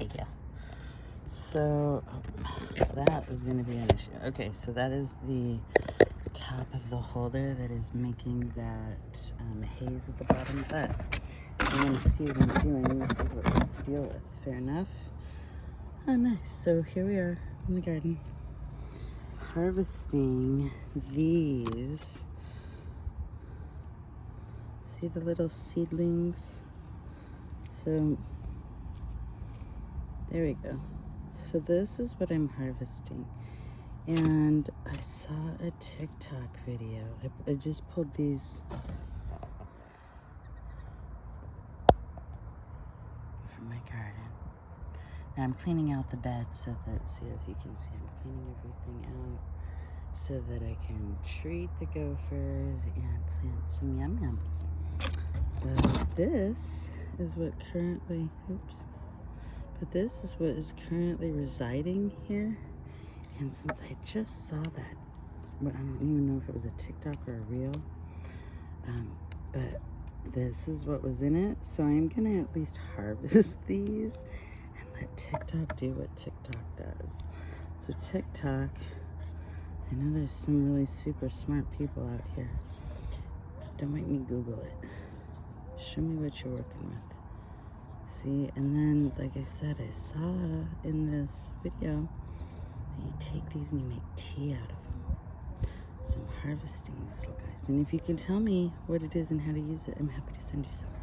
Hiya. So that is going to be an issue. Okay, so that is the top of the holder that is making that haze at the bottom. But if you want to see what I'm doing, this is what we deal with. Fair enough. Oh, nice. So here we are in the garden, harvesting these. See the little seedlings? So there we go. So this is what I'm harvesting. And I saw a TikTok video. I just pulled these from my garden. Now I'm cleaning out the bed so that, see, as you can see, I'm cleaning everything out so that I can treat the gophers and plant some yum-yums. But this is what currently, this is what is currently residing here. And since I just saw that, but I don't even know if it was a TikTok or a reel, but this is what was in it. So I'm gonna at least harvest these and let TikTok do what TikTok does. So TikTok, I know there's some really super smart people out here. So don't make me Google it. Show me what you're working with. See, and then, like I said, I saw in this video that you take these and you make tea out of them. So I'm harvesting these little guys. And if you can tell me what it is and how to use it, I'm happy to send you some.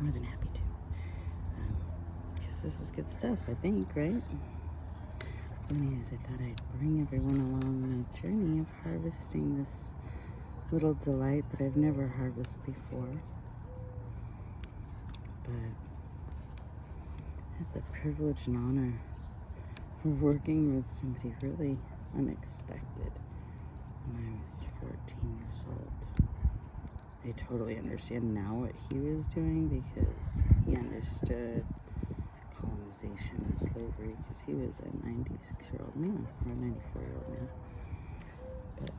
More than happy to. Because this is good stuff, I think, right? So anyways, I thought I'd bring everyone along the journey of harvesting this little delight that I've never harvested before. But I had the privilege and honor of working with somebody really unexpected when I was 14 years old. I totally understand now what he was doing because he understood colonization and slavery because he was a 96-year-old man or a 94-year-old man. But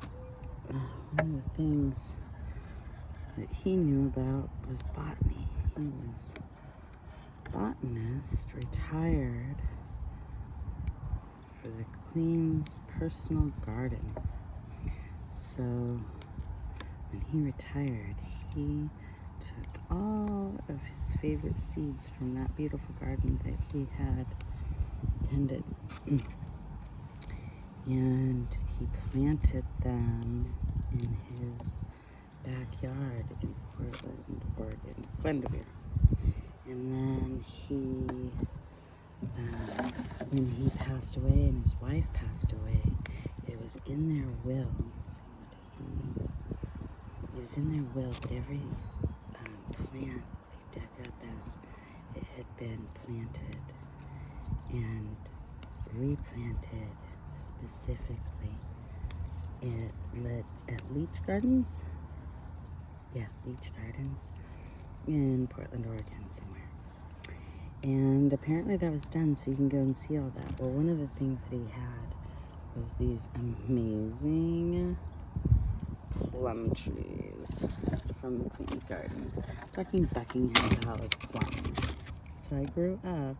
one of the things that he knew about was botany. He was a botanist, retired for the Queen's personal garden. So when he retired, he took all of his favorite seeds from that beautiful garden that he had tended and he planted them in his backyard in Portland, Oregon, Glendower. And then when he passed away and his wife passed away, it was in their will. It was in their will that every plant they dug up as it had been planted and replanted specifically at Leach Gardens. Yeah, Leach Gardens in Portland, Oregon somewhere. And apparently that was done, so you can go and see all that. Well, one of the things that he had was these amazing plum trees from the Queen's Garden. I'm talking Buckingham Palace plums. So I grew up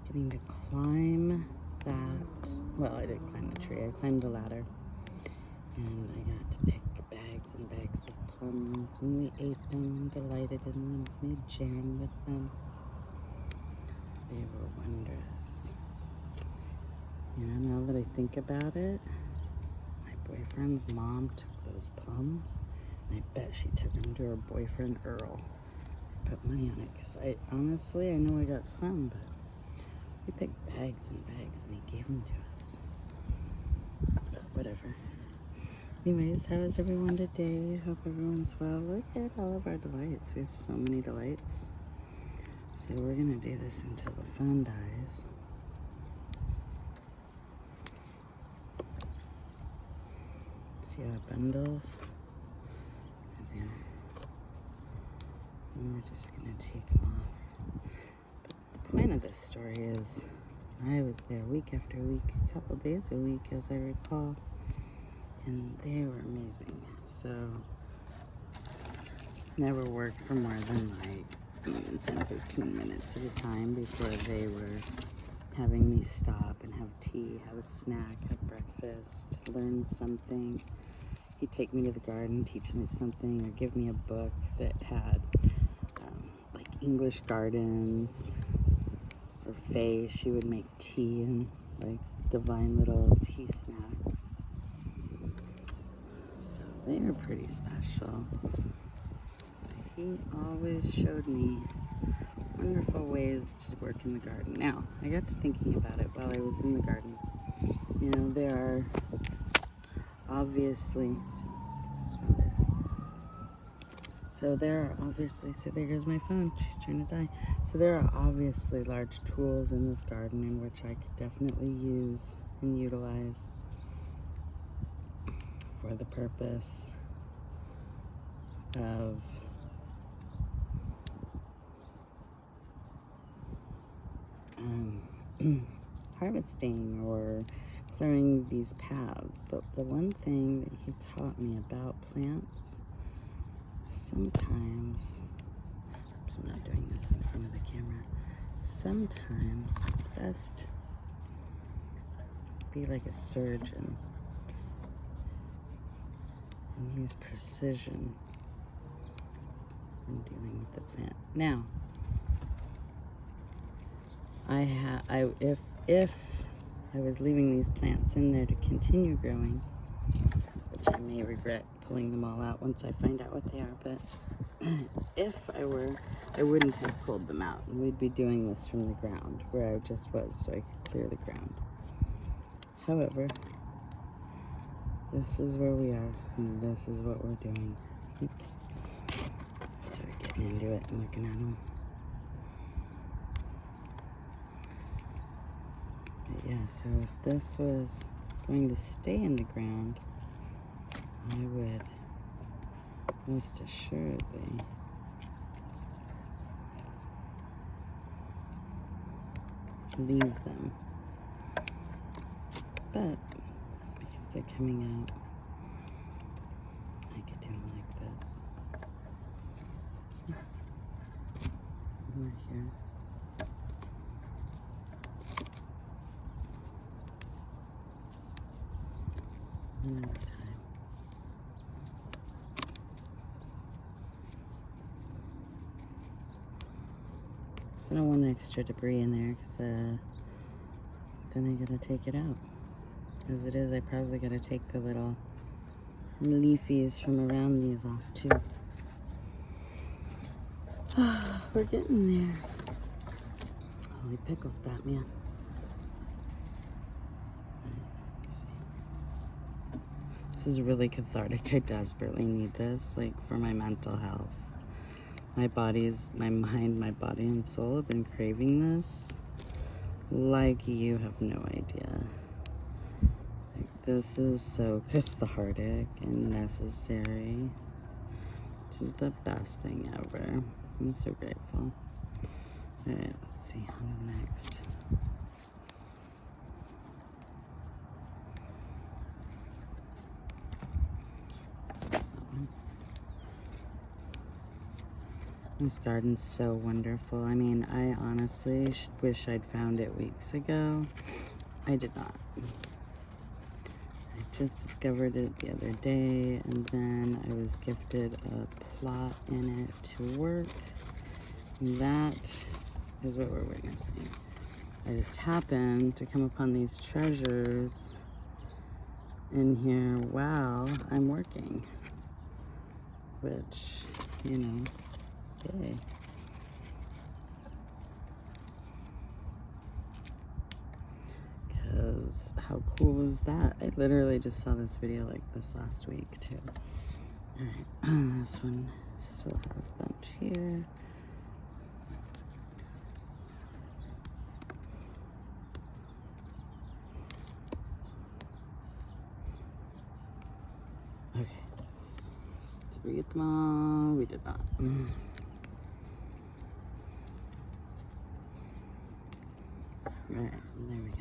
getting to climb that. Well, I didn't climb the tree, I climbed the ladder. And I got to pick bags and bags of plums, and we ate them and delighted in them, made jam with them. They were wondrous. You know, now that I think about it, my boyfriend's mom took those plums, and I bet she took them to her boyfriend Earl. I put money on it, because honestly, I know I got some, but we picked bags and bags, and he gave them to us. But whatever. Anyways, how is everyone today? Hope everyone's well. Look at all of our delights. We have so many delights. So we're gonna do this until the phone dies. See our bundles? Yeah. And we're just gonna take them off. But the point of this story is I was there week after week, a couple days a week as I recall. And they were amazing. So never worked for more than like 10, 15 minutes at a time before they were having me stop and have tea, have a snack, have breakfast, learn something. He'd take me to the garden, teach me something, or give me a book that had like English gardens or Faye. She would make tea and like divine little tea snacks. So they are pretty special. But he always showed me wonderful ways to work in the garden. Now, I got to thinking about it while I was in the garden. You know, there are obviously, so there are obviously, so there goes my phone, she's trying to die. So there are obviously large tools in this garden in which I could definitely use and utilize for the purpose of harvesting or clearing these paths. But the one thing that he taught me about plants, sometimes, I'm not doing this in front of the camera, sometimes it's best to be like a surgeon and use precision in dealing with the plant. Now, if I was leaving these plants in there to continue growing, which I may regret pulling them all out once I find out what they are, but if I were, I wouldn't have pulled them out, and we'd be doing this from the ground where I just was, so I could clear the ground. However, this is where we are, and this is what we're doing. Oops. Started getting into it and looking at them. But yeah, so if this was going to stay in the ground, I would most assuredly leave them. But because they're coming out, I could do them like this. See? Over here. One at a time. So I don't want extra debris in there because then I gotta take it out. As it is, I probably gotta take the little leafies from around these off too. We're getting there. Holy pickles, Batman. This is really cathartic. I desperately need this, like, for my mental health. My mind, my body and soul have been craving this like you have no idea. Like, this is so cathartic and necessary. This is the best thing ever. I'm so grateful. Alright, let's see, on to the next. This garden's so wonderful. I mean, I honestly wish I'd found it weeks ago. I did not. I just discovered it the other day, and then I was gifted a plot in it to work. And that is what we're witnessing. I just happened to come upon these treasures in here while I'm working. Which, you know, yay. Because how cool is that? I literally just saw this video like this last week too. Alright, this one still have a bunch here. Okay. Did we get them all? We did not. Right, there we go.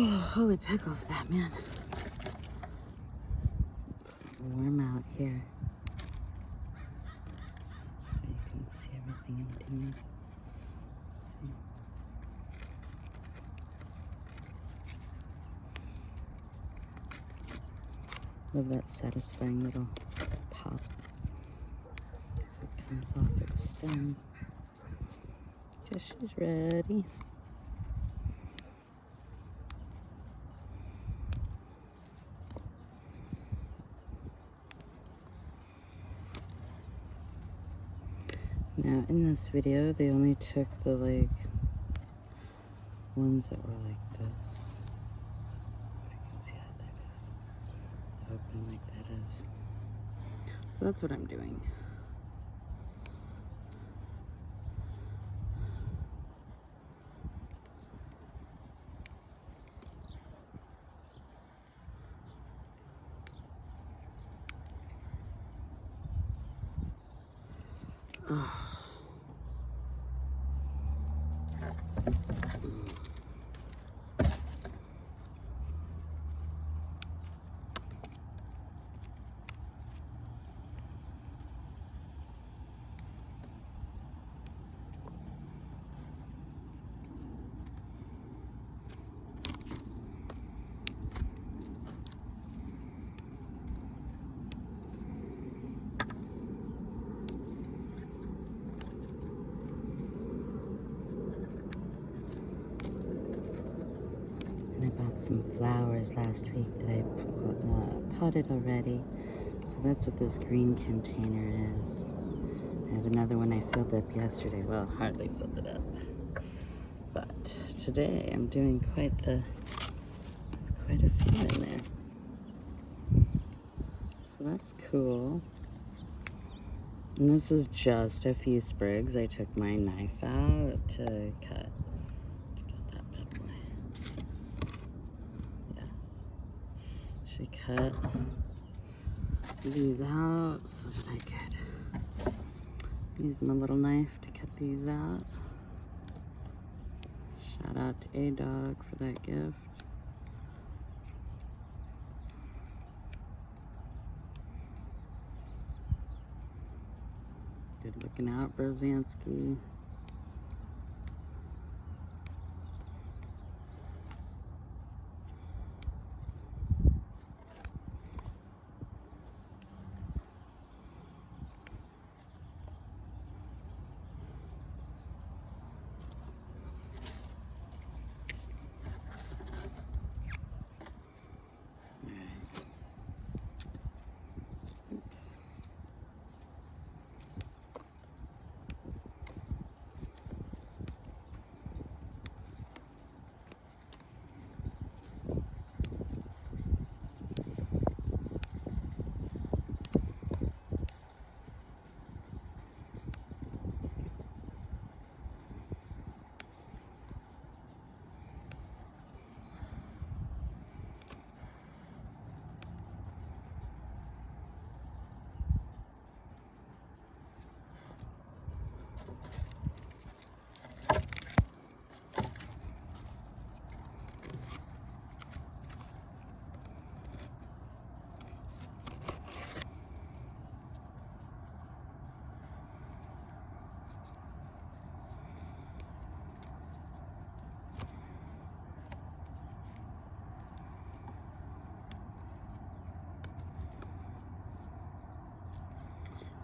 Oh, holy pickles, Batman. It's warm out here. So you can see everything I'm doing. Love that satisfying little pop as it comes off its stem. Guess she's ready. Now in this video, they only took the ones that were like this. You can see how that is open like that is. So that's what I'm doing. Oh. And I bought some flowers last week that I potted already. So that's what this green container is. I have another one I filled up yesterday. Well, hardly filled it up. But today I'm doing quite a few in there. So that's cool. And this was just a few sprigs. I took my knife out to cut. That bad boy. Yeah. She cut these out so that I could use my little knife to cut these out. Shout out to A-Dog for that gift. Good looking out, Rosansky.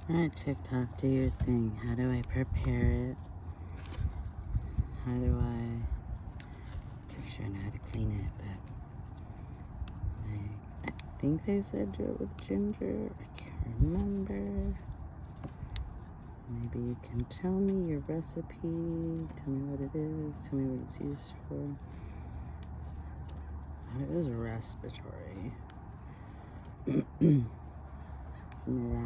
Alright, TikTok, do your thing. How do I prepare it? How do I'm sure I know how to clean it, but I think they said do it with ginger. I can't remember. Maybe you can tell me your recipe. Tell me what it is. Tell me what it's used for. That is respiratory. Some